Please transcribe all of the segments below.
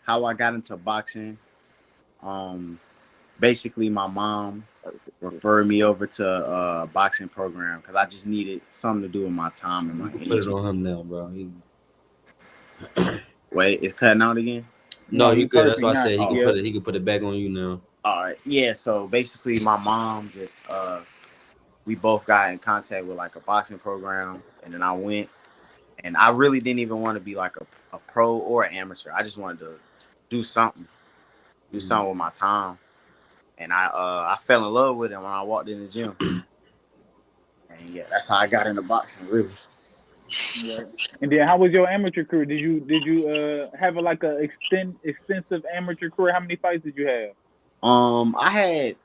how I got into boxing. Basically, my mom referred me over to a boxing program because I just needed something to do with my time and You my can put it energy. on him now, bro. Wait, it's cutting out again. No, No, you you good. That's perfect why I now. said he could Yeah. put it. He could put it back on you now. All right, yeah. So basically, my mom just we both got in contact with like a boxing program, and then I went, and I really didn't even want to be like a pro or an amateur. I just wanted to do something, do something with my time, and I fell in love with it when I walked in the gym, and yeah, that's how I got into boxing. Really, Right. And then how was your amateur career? Did you have like a extensive amateur career? How many fights did you have? I had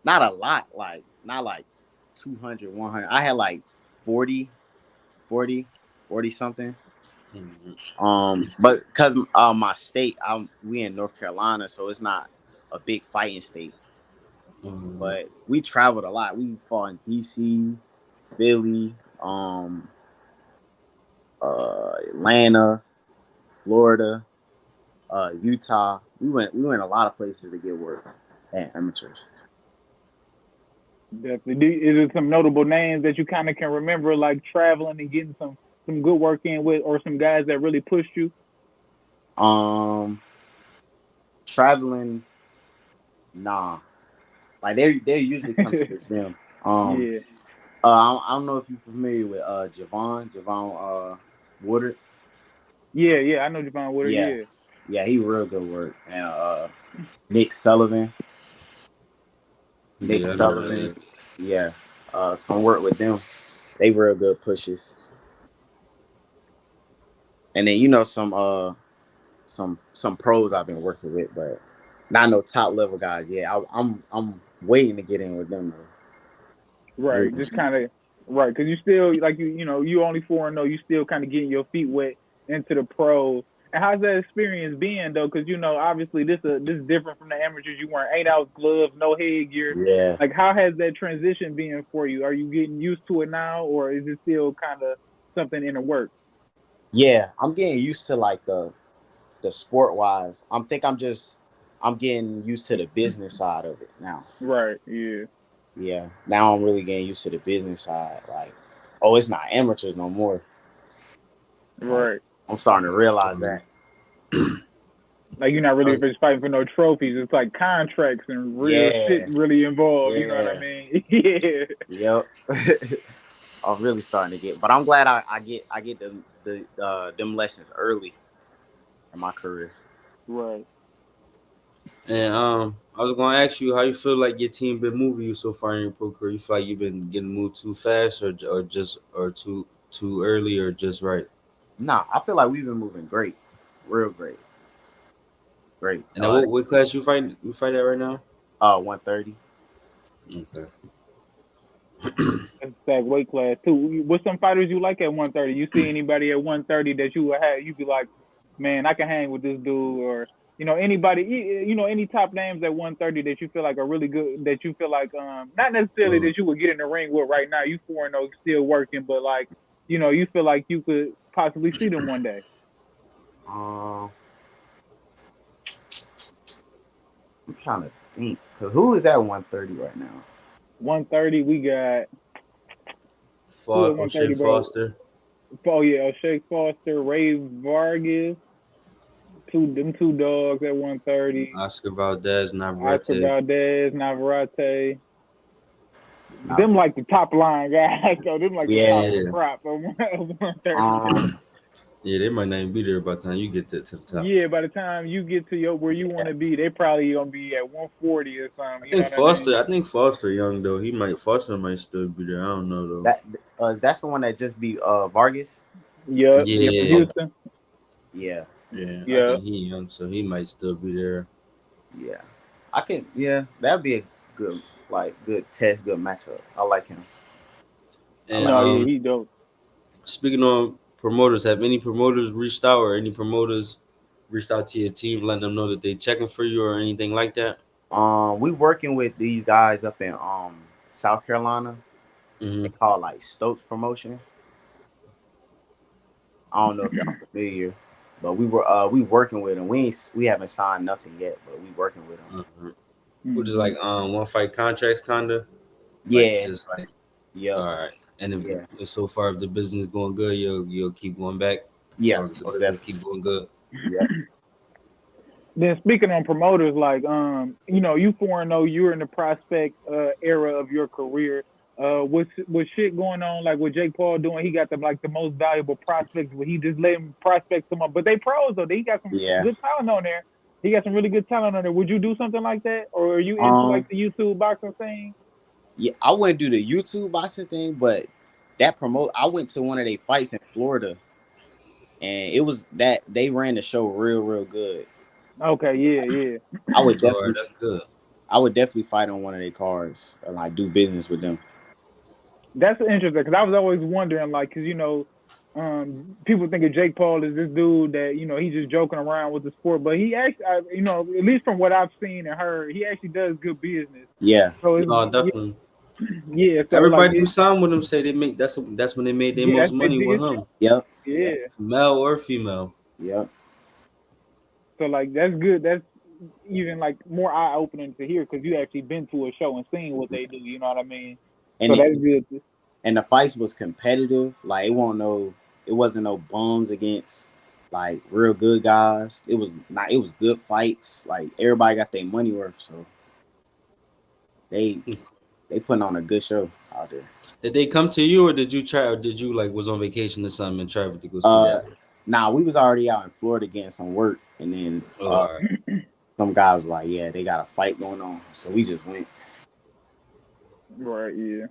not a lot, like not like 200, 100. I had like 40, 40, 40 something. But because my state, we in North Carolina, so it's not a big fighting state. But we traveled a lot. We fought in DC, Philly, Atlanta, Florida, Utah. We went a lot of places to get work at amateurs. Definitely. Is there some notable names that you kind of can remember, like traveling and getting some good work in with, or some guys that really pushed you? Um, Traveling, nah. Like they usually come to the gym. Yeah. I don't know if you're familiar with Javon Woodard. Yeah. I know Javon Woodard. Yeah, Yeah. yeah, he real good work. And Nick Sullivan, Nick Yeah, I know Sullivan, that. yeah, some work with them. They real good pushes. And then some pros I've been working with, but not no top level guys. Yeah, I'm waiting to get in with them though. Right. Really. Just kind of right, because you still like you only 4-0. You still kind of getting your feet wet into the pros. And how's that experience been though? Because obviously this is different from the amateurs. You wearing 8 ounce gloves, no headgear. Yeah, Like how has that transition been for you? Are you getting used to it now, or is it still kind of something in the works? yeah. I'm getting used to like the sport wise. I'm getting used to the business side of it now. Right. Yeah. Yeah, now I'm really getting used to the business side. Like, oh, it's not amateurs no more. Like, Right. I'm starting to realize that. Like you're not really Uh, just fighting for no trophies. It's like contracts and real shit Yeah, really involved. You know what I yeah, mean? Yeah. yep. I'm really starting to get, but I'm glad I get them lessons early in my career. Right. and I was gonna ask you how you feel like your team been moving you so far in your pro career. You feel like you've been getting moved too fast, or too early, or just right. Nah, I feel like we've been moving great, real great, great. And then what class you fight? You fight at right now? 130. Okay. That's that weight class too. What's some fighters you like at 130? You see anybody at 130 that you would have? You be like, man, I can hang with this dude, or anybody, any top names at 130 that you feel like are really good. That you feel like, not necessarily that you would get in the ring with right now. You 4-0 still working, but like, you feel like you could possibly see them one day. Um, I'm trying to think, cause who is at 130 right now? 130, we got who at O'Shea 130, bro? Foster, Oh yeah, Shake Foster, Ray Vargas, them two dogs at 130. Oscar Valdez, Oscar Navarrete. Valdez, Navarrete. Not, Them like the top line guys, so them like the yeah. top of the Yeah, crop of 130. Um. yeah, they might not even be there by the time you get to the top. Yeah, by the time you get to where you want Yeah. to be, they probably gonna be at 140 or something. I You know think what I mean? Foster. I think Foster young though. Foster might still be there. I don't know though. That's the one that just beat Vargas. Yep, yeah, from Yeah, Houston. Yeah. yeah. I Yeah, think he young, so he might still be there. Yeah. I can. Yeah, that'd be a good good test, good matchup. I like him. I And like. no, yeah, he dope. speaking of promoters, have any promoters reached out, or any promoters reached out to your team, letting them know that they checking for you or anything like that? We working with these guys up in South Carolina. Hmm. They call it, like Stokes Promotion. I don't know if y'all familiar. But we working with him. We haven't signed nothing yet, but we working with him. Mhm. Which is Mm-hmm. like one fight contracts, kinda like Yeah, just like all yep, right. And yeah, if so far if the business going good, you'll keep going back, yeah. or if the Most business definitely. keep going good. Yep. Then speaking on promoters, like you 4-0, you're in the prospect era of your career. With shit going on like what Jake Paul doing, he got the most valuable prospects where he just let him prospects come up. But they pros though. He got some Yeah. good talent on there. He got some really good talent on there. Would you do something like that? Or are you into like Um. the YouTube boxing thing? Yeah, I wouldn't do the YouTube boxing thing, but I went to one of their fights in Florida, and it was that they ran the show real good. Okay, yeah. I would All right, definitely, that's good. I would definitely fight on one of their cards and like do business with them. That's interesting because I was always wondering, like, because people think of Jake Paul as this dude that he's just joking around with the sport, but he actually, at least from what I've seen and heard, he actually does good business. Yeah, So No, definitely. yeah, so like, Everybody who signed with him say they make that's when they made their yeah, most that's their money with biggest. him, yep, yep, Yeah, male or female. yep. so like that's good. That's even like more eye opening to hear because you actually been to a show and seen what they do. You know what I mean? So And that's it, good. and the fights was competitive. Like it wasn't no bums against like real good guys. It was not. It was good fights. Like everybody got their money worth. So they they putting on a good show out there. Did they come to you, or did you try, or did you like was on vacation or something and travel to go see Uh, that? Nah, we was already out in Florida getting some work, and then Oh, all right. some guys was like, "Yeah, they got a fight going on," so we just went. Right. Yeah.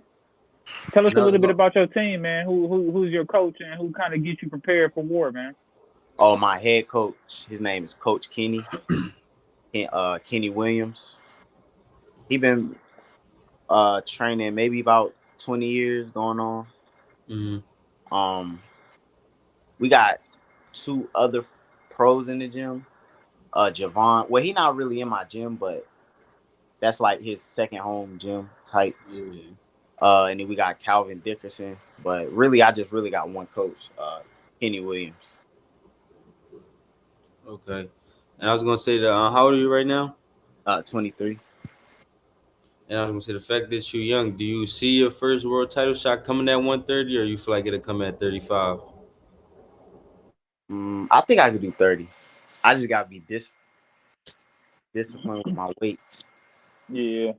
Tell us And a I was little bit going, about your team, man. Who's your coach and who kind of gets you prepared for war, man? Oh, my head coach, his name is Coach Kenny, Kenny Williams. He been training maybe about 20 years going on. mm-hmm. Um, we got two other pros in the gym. Javon. Well, he not really in my gym, but that's like his second home gym type. Yeah. And then we got Calvin Dickerson. But really, I just really got one coach, Kenny Williams. Okay. And I was gonna say that how old are you right now? 23. And I was gonna say the fact that you're young. Do you see your first world title shot coming at 130, or you feel like it'll come at 35? I think I could do 30. I just gotta be disciplined with my weight. Yeah,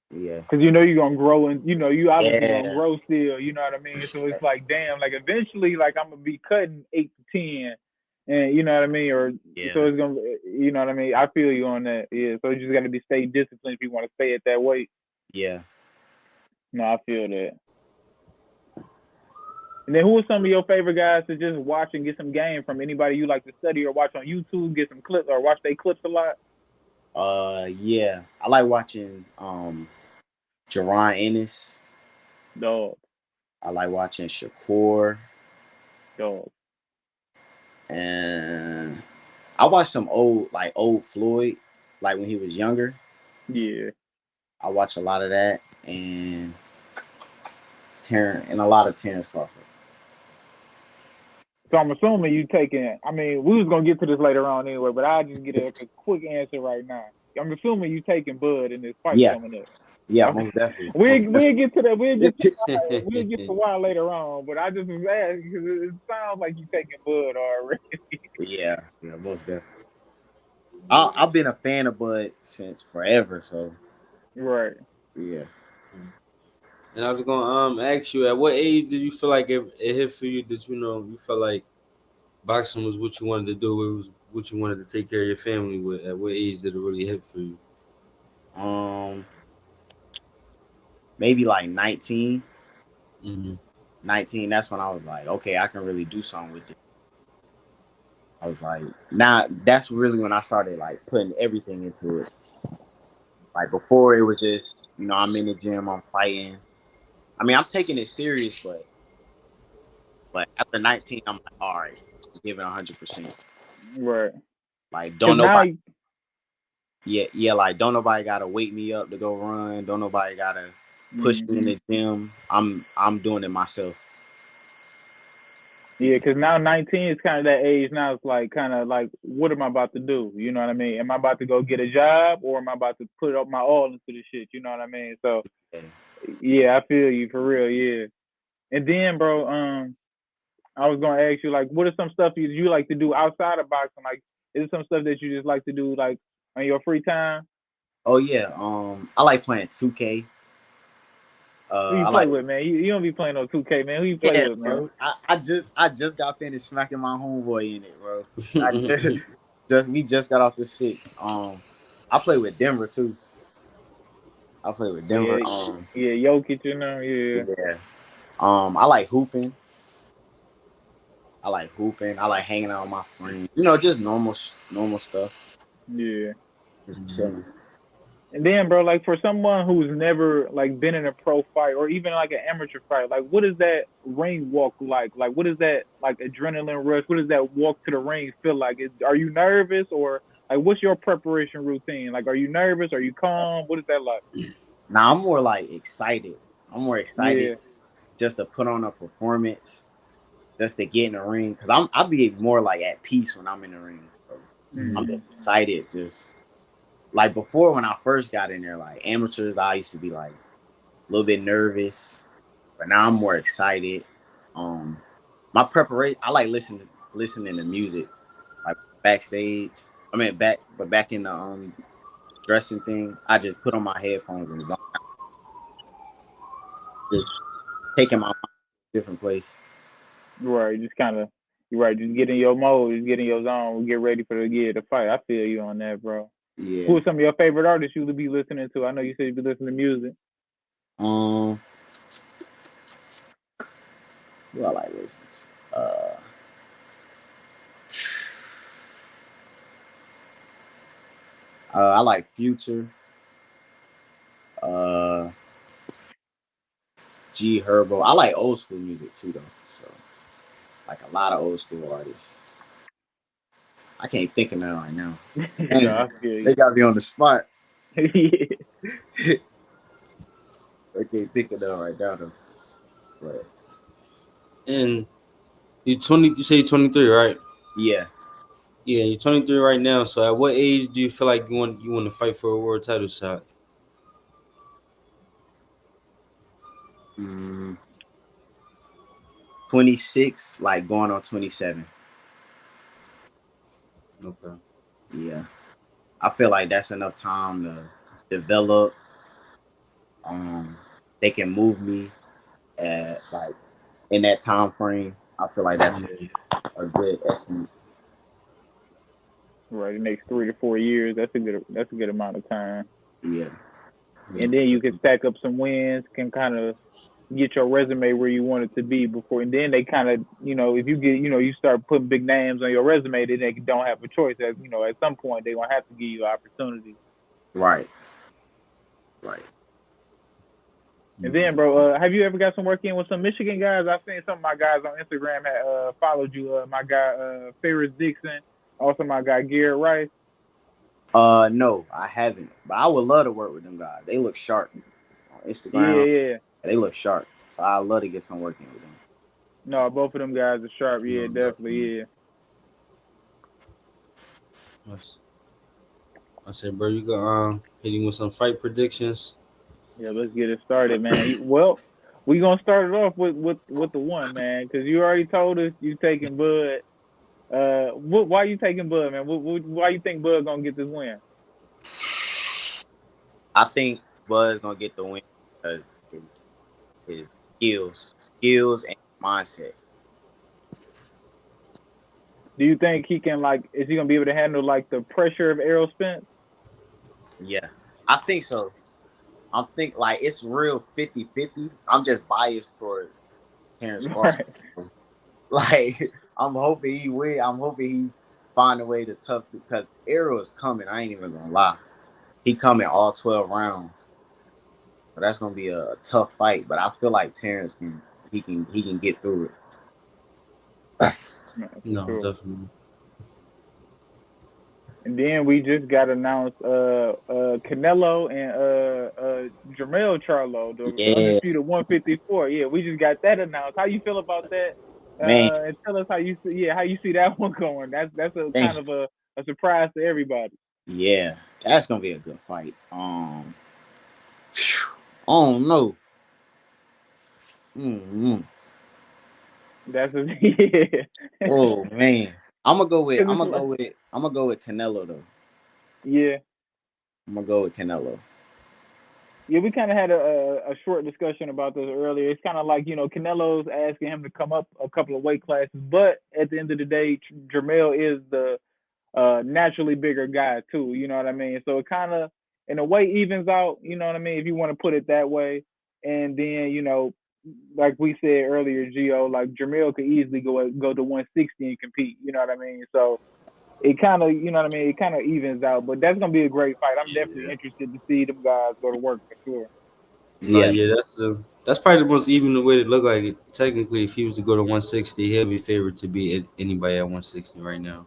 Yeah. because you're gonna grow and you obviously gonna Yeah. grow still. You know what I mean? So it's like, damn, like eventually, like I'm gonna be cutting 8 to 10, and you know what I mean, or so Yeah. it's gonna, you know what I mean. I feel you on that. Yeah, so you just got to be stay disciplined if you want to stay at that weight. Yeah. No, I feel that. And then who are some of your favorite guys to just watch and get some game from? Anybody you like to study or watch on YouTube, get some clips or watch their clips a lot? Yeah. I like watching Jerron Ennis. Dog, I like watching Shakur. dog. And I watched some old Floyd, like when he was younger. Yeah. I watch a lot of that and a lot of Terrence Crawford. So I'm assuming you taking. I mean, we was gonna get to this later on anyway, but I'll just get a quick answer right now. I'm assuming you taking Bud in this fight Yeah, coming up. yeah, Okay. most definitely. We'll get to that. Okay. We'll get to why later on. But I just was asking because it sounds like you taking Bud already. Yeah, yeah, most definitely. I've been a fan of Bud since forever, so Right. yeah. And I was gonna ask you, at what age did you feel like it hit for you? Did you felt like boxing was what you wanted to do? It was what you wanted to take care of your family with. At what age did it really hit for you? Um, maybe like 19. Mm-hmm. 19, that's when I was like, okay, I can really do something with it. I was like, now that's really when I started like putting everything into it. Like before, it was just, I'm in the gym, I'm fighting. I mean, I'm taking it serious, but after 19, I'm like, all right, I'm giving 100%. Right. Like, Because don't now. nobody, yeah, like don't nobody gotta wake me up to go run. Don't nobody gotta push me in Mm-hmm. the gym. I'm doing it myself. Yeah, because now 19 is kind of that age. Now it's like kind of like, what am I about to do? You know what I mean? Am I about to go get a job, or am I about to put up my all into the shit? You know what I mean? So Yeah. yeah, I feel you for real. Yeah. And then, bro, I was gonna ask you like, what are some stuff you like to do outside of boxing? Like, is it some stuff that you just like to do like on your free time? Oh yeah. I like playing 2K. Who you I play like with, man? You don't be playing on 2K, man. Who you play yeah, with, man? bro. I just got finished smacking my homeboy in it, bro. I just we just got off the sticks. I play with Denver too. I play with Oh Denver. yeah, yeah, Jokic, you know, yeah, Yeah. I like hooping. I like hooping. I like hanging out with my friends. You know, just normal stuff. yeah. Just chilling. And then, bro, like for someone who's never like been in a pro fight or even like an amateur fight, like what is that ring walk like? Like what is that like adrenaline rush? What does that walk to the ring feel like? Are you nervous or like what's your preparation routine? Like are you nervous? Are you calm? What is that like? Now I'm more like excited. I'm more excited Yeah, just to put on a performance, just to get in the ring. Cause I'll be more like at peace when I'm in the ring. So I'm mm-hmm. just excited. Just like before when I first got in there, like amateurs, I used to be like a little bit nervous, but now I'm more excited. Um, my preparation, I like listening to music, like backstage. I mean back in the dressing thing, I just put on my headphones and just taking my mind to a different place. Right. Just kind of, you're right. Just get in your mode. Just get in your zone. Get ready for the fight. I feel you on that, bro. Who Yeah. are some of your favorite artists you would be listening to? I know you said you be listening to music. Um, who I like listening to? I like Future. Uh, G Herbo. I like old school music too, though. So like a lot of old school artists. I can't think of none right now. No, Dang, I feel they you. got me on the spot. Yeah. I can't think of none right now though. But And you 20, you say 23, right? yeah, Yeah, you're 23 right now. So at what age do you feel like you want to fight for a world title shot? mm, 26, like going on 27. Okay. Yeah, I feel like that's enough time to develop. Um, they can move me at like in that time frame. I feel like that's Yeah. a good estimate. Right. The next 3 to 4 years. That's a good amount of time. Yeah, Yeah. And then you can stack up some wins. Can kind of get your resume where you want it to be before. And then they kind of, if you get, you start putting big names on your resume, then they don't have a choice. As at some point they gonna have to give you an opportunity. right, right. And Mhm. then, bro, have you ever got some work in with some Michigan guys? I've seen some of my guys on Instagram had followed you. My guy Ferris Dixon, also my guy Garrett Rice. No, I haven't, but I would love to work with them guys. They look sharp on Yeah, Instagram. yeah. They look sharp, so I love to get some work in with them. No, both of them guys are sharp. Yeah, No, definitely. Yeah. that's- I said, bro, you got hitting with some fight predictions. Yeah, let's get it started, man. Well, we gonna start it off with the one, man, because you already told us you taking Bud. Why you taking Bud, man? Why you think Bud gonna get this win? I think Bud's gonna get the win because his skills and mindset. Do you think he can like? Is he gonna be able to handle like the pressure of Errol Spence? Yeah, I think so. I think like it's real 50-50. I'm just biased towards Terrence Crawford. Right. Like I'm hoping he win. I'm hoping he find a way to tough because Arrow is coming. I ain't even gonna lie. He coming all 12 rounds. So that's gonna be a tough fight. But I feel like Terrence can get through it. No, for No, sure. definitely. And then we just got announced Canelo and Jermell Charlo, the Yeah. undisputed 154. Yeah, we just got that announced. How you feel about that? Man, and tell us how you see that one going. That's a man, kind of a surprise to everybody. yeah, that's gonna be a good fight. Oh no. Mm-hmm. That's a yeah. Oh man, I'm gonna go with 'Cause it's like, Canelo though. yeah. I'm gonna go with Canelo. Yeah, we kind of had a short discussion about this earlier. It's kind of like, Canelo's asking him to come up a couple of weight classes, but at the end of the day, Jermell is the naturally bigger guy too. You know what I mean? So it kind of, in a way, evens out. You know what I mean? If you want to put it that way. And then, like we said earlier, Gio, like Jermell could easily go to 160 and compete. You know what I mean? So it kind of, you know what I mean? It kind of evens out. But that's gonna be a great fight. I'm definitely Yeah. interested to see them guys go to work for sure. No, Yeah, yeah, that's probably the most even way to look like it. Technically, if he was to go to 160, he'll be favored to beat anybody at 160 right now.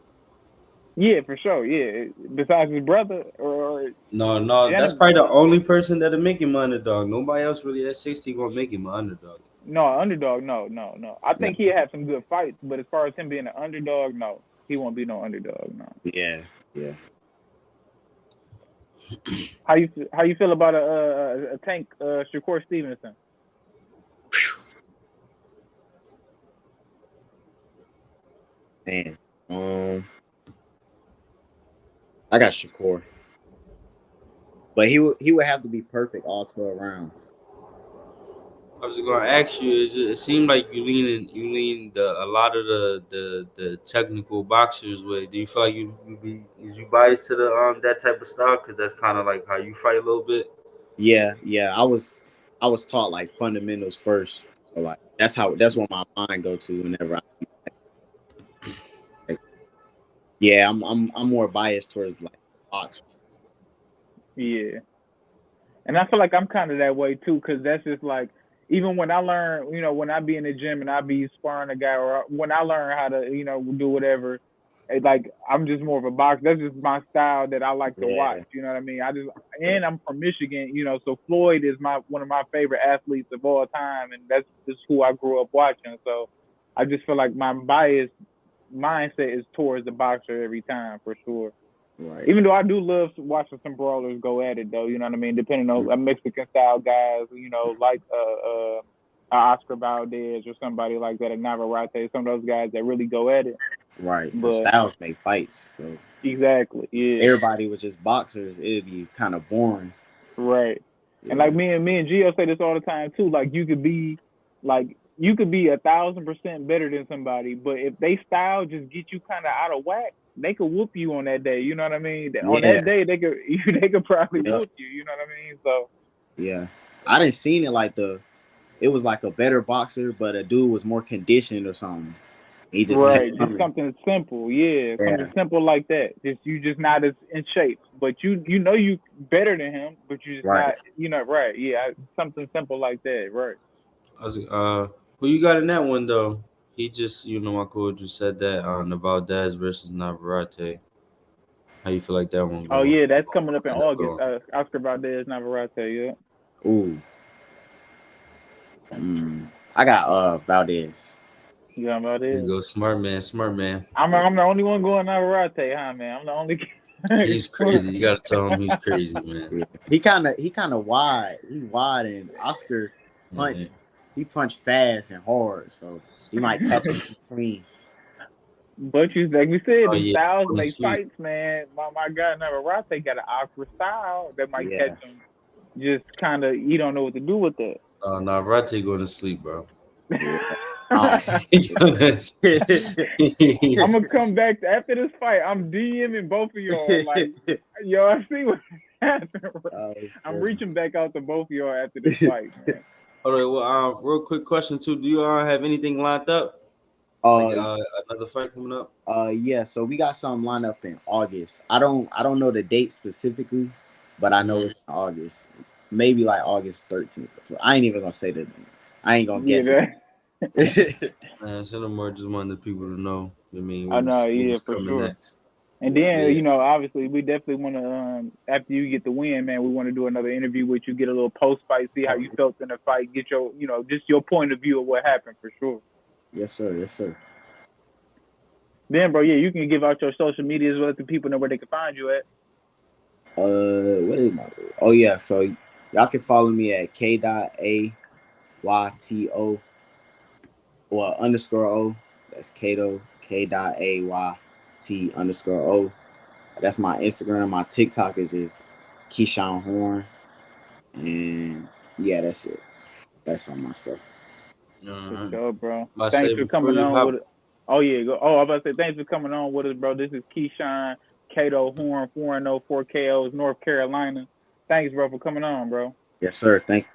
Yeah, for sure. Yeah, besides his brother or No, no, that's and probably the only person that'll make him an underdog. Nobody else really at 60 gonna make him an underdog. no underdog. No, no, no. I yeah, think he'll have some good fights, but as far as him being an underdog, no, he won't be no underdog. No. yeah, yeah. How you feel about a Tank Shakur Stevenson? Man, I got Shakur, but he would have to be perfect all 12 rounds. I was gonna ask you. It seemed like you lean a lot of the technical boxers way. Do you feel like is you biased to the that type of style? Because that's kind of like how you fight a little bit. Yeah, yeah. I was taught like fundamentals first. So like that's what my mind go to whenever like, yeah, I'm more biased towards like box. Yeah. And I feel like I'm kind of that way too, because that's just like, even when I learn, when I be in the gym and I be sparring a guy, or when I learn how to, do whatever, like I'm just more of a boxer. That's just my style that I like to watch. Yeah, You know what I mean? And I'm from Michigan, so Floyd is my one of my favorite athletes of all time, and that's just who I grew up watching. So I just feel like my bias mindset is towards the boxer every time for sure. right. Even though I do love watching some brawlers go at it, though, you know what I mean. Depending on Mexican style guys, like Oscar Valdez or somebody like that, a Navarrete, some of those guys that really go at it. Right, because But styles make fights. So exactly, yeah, everybody was just boxers, it'd be kind of boring. right. And like Yeah, me and Gio say this all the time too. Like you could be 1,000% better than somebody, but if they style just get you kind of out of whack, they could whoop you on that day. You know what I mean? On that yeah, day, they could they could probably yeah, whoop you. You know what I mean? So yeah. I didn't seen it like it was like a better boxer, but a dude was more conditioned or something. He just kept right, just coming. something simple, yeah, something Yeah, simple like that. Just you just not as in shape, but you better than him, but you just right. not right, yeah, something simple like that, right. I was who you got in that one though? He just my coach just said that on the Valdez versus Navarrete. How you feel like that one Oh going? yeah, that's coming up in End up August. going. Oscar Valdez Navarrete, yeah. Ooh, I got Valdez. You know about There you it. go, smart man, smart man. I'm the only one going Navarrete, huh, man? I'm the only. He's crazy. You gotta tell him he's crazy, man. Yeah. He kind of wide. He wide, and Oscar Yeah. punch. He punched fast and hard, so he might catch him clean. But like we said, Oh them yeah, styles going to make sleep. fights, man. My guy Navarrete got an awkward style that might catch Yeah. him. Just kind of, you don't know what to do with that. Navarrete going to sleep, bro. Yeah. Oh. I'm gonna come back after this fight. I'm DMing both of y'all. Like, yo, I see what happened. Oh, I'm funny. reaching back out to both of y'all after this fight, man. All right. Well, real quick question too. Do you have anything lined up? Like uh, another fight coming up? yeah. So we got something lined up in August. I don't know the date specifically, but I know Mm-hmm. it's in August. Maybe like August 13th. So I ain't even gonna say the name. I ain't gonna Yeah, guess it. Man, send them more. Just wanted the people to know. I mean, I know, what yeah, was for coming sure. next? And Yeah. then, Yeah. obviously, we definitely want to, after you get the win, man, we want to do another interview with you, get a little post fight, see how you felt in the fight, get your, just your point of view of what happened for sure. Yes, sir. Yes, sir. Then, bro, yeah, you can give out your social media as well to people know where they can find you at. What is my? Oh yeah, so y'all can follow me at K.A.Y.T.O or underscore O. That's Kato K.A.Y.T_O. That's my Instagram. My TikTok is just Keishawn Horne, and yeah, that's it. That's all my stuff. For Uh-huh. sure, bro. I say Thanks for before coming you on hop, with. Oh yeah, go. Oh, I was about to say thanks for coming on with us, bro. This is Keishawn Kato Horne 404 KOs North Carolina. Thanks, bro, for coming on, bro. Yes, sir. Thank